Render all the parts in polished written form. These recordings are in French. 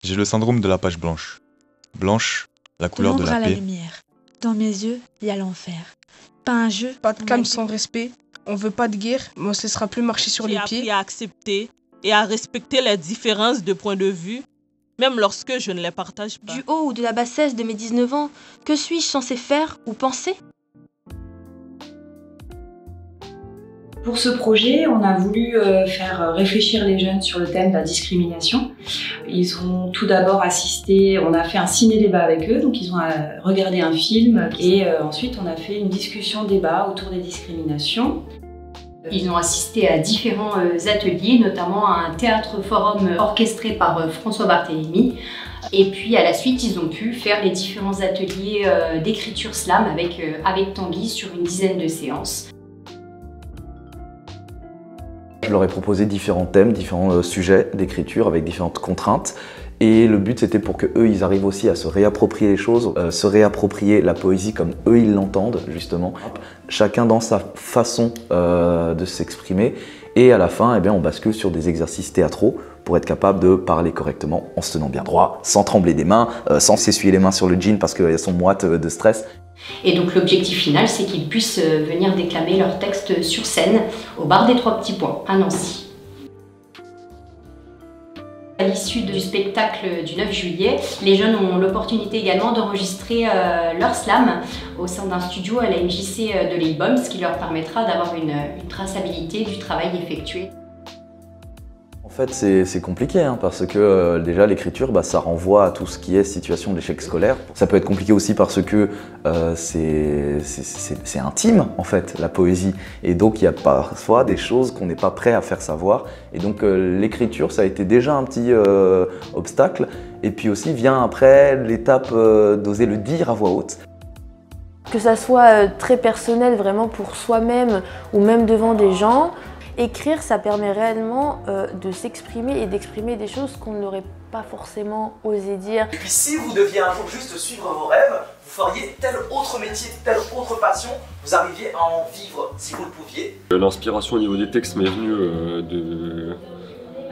J'ai le syndrome de la page blanche. Blanche, la De couleur de l'ombre la à la paix. lumière. Dans mes yeux, il y a l'enfer. Pas un jeu. Pas de on calme m'a dit. sans respect. On veut pas de guerre, mais on se laissera plus marcher sur les J'ai appris pieds. à accepter et à respecter les différences de point de vue, même lorsque je ne les partage pas. Du haut ou de la bassesse de mes 19 ans, que suis-je censé faire ou penser? Pour ce projet, on a voulu faire réfléchir les jeunes sur le thème de la discrimination. Ils ont tout d'abord assisté, on a fait un ciné-débat avec eux, donc ils ont regardé un film et ensuite on a fait une discussion-débat autour des discriminations. Ils ont assisté à différents ateliers, notamment à un théâtre-forum orchestré par François Barthélémy. Et puis à la suite, ils ont pu faire les différents ateliers d'écriture slam avec Tanguy sur une dizaine de séances. Je leur ai proposé différents thèmes, différents sujets d'écriture avec différentes contraintes. Et le but c'était pour qu'eux ils arrivent aussi à se réapproprier les choses, se réapproprier la poésie comme eux ils l'entendent justement. Chacun dans sa façon de s'exprimer. Et à la fin, eh bien, on bascule sur des exercices théâtraux pour être capable de parler correctement en se tenant bien droit, sans trembler des mains, sans s'essuyer les mains sur le jean parce qu'elles sont moites de stress. Et donc l'objectif final, c'est qu'ils puissent venir déclamer leur texte sur scène au bar des Trois Petits Points à Nancy. À l'issue du spectacle du 9 juillet, les jeunes ont l'opportunité également d'enregistrer leur slam au sein d'un studio à la MJC de l'Île-Baume, ce qui leur permettra d'avoir une traçabilité du travail effectué. En fait, c'est compliqué hein, parce que déjà l'écriture, ça renvoie à tout ce qui est situation d'échec scolaire. Ça peut être compliqué aussi parce que c'est intime en fait, la poésie. Et donc il y a parfois des choses qu'on n'est pas prêt à faire savoir. Et donc l'écriture, ça a été déjà un petit obstacle. Et puis aussi vient après l'étape d'oser le dire à voix haute. Que ça soit très personnel vraiment pour soi-même ou même devant des gens. Écrire, ça permet réellement de s'exprimer et d'exprimer des choses qu'on n'aurait pas forcément osé dire. Et puis si vous deviez un jour juste suivre vos rêves, vous feriez tel autre métier, telle autre passion, vous arriviez à en vivre si vous le pouviez. L'inspiration au niveau des textes m'est venue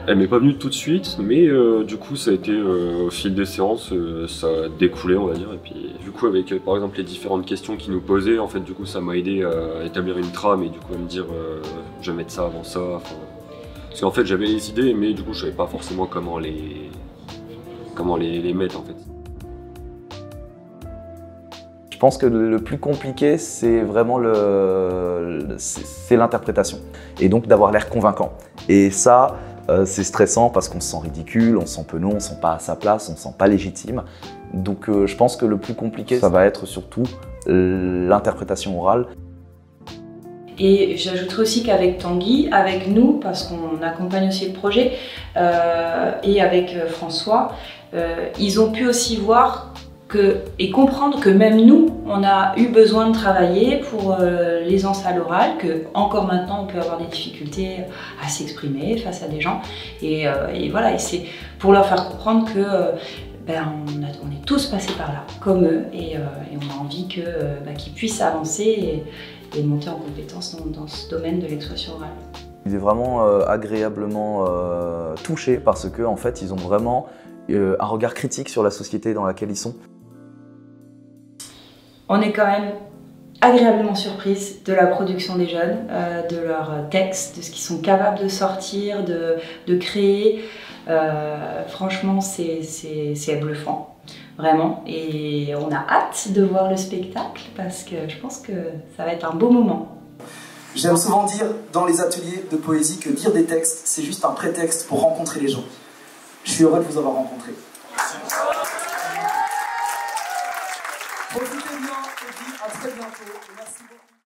Elle m'est pas venue tout de suite, mais du coup ça a été au fil des séances, ça a découlé on va dire. Et puis du coup avec par exemple les différentes questions qu'ils nous posaient, en fait du coup ça m'a aidé à établir une trame et du coup à me dire je vais mettre ça avant ça. Parce qu'en fait j'avais les idées mais du coup je savais pas forcément comment les mettre en fait. Je pense que le plus compliqué, c'est vraiment l'interprétation. Et donc d'avoir l'air convaincant. Et ça, c'est stressant parce qu'on se sent ridicule, on se sent penaud, on ne se sent pas à sa place, on ne se sent pas légitime. Donc je pense que le plus compliqué, ça va être surtout l'interprétation orale. Et j'ajouterais aussi qu'avec Tanguy, avec nous, parce qu'on accompagne aussi le projet, et avec François, ils ont pu aussi voir et comprendre que même nous, on a eu besoin de travailler pour l'aisance à l'oral, que encore maintenant on peut avoir des difficultés à s'exprimer face à des gens. Et voilà, et c'est pour leur faire comprendre que on est tous passés par là, comme eux, et on a envie qu'ils puissent avancer et monter en compétence dans ce domaine de l'expression orale. Il est vraiment agréablement touché parce qu'en fait, ils ont vraiment un regard critique sur la société dans laquelle ils sont. On est quand même agréablement surprise de la production des jeunes, de leurs textes, de ce qu'ils sont capables de sortir, de créer. Franchement, c'est bluffant, vraiment. Et on a hâte de voir le spectacle parce que je pense que ça va être un beau moment. J'aime souvent dire dans les ateliers de poésie que dire des textes, c'est juste un prétexte pour rencontrer les gens. Je suis heureux de vous avoir rencontré. Profitez bien et puis à très bientôt. Merci beaucoup.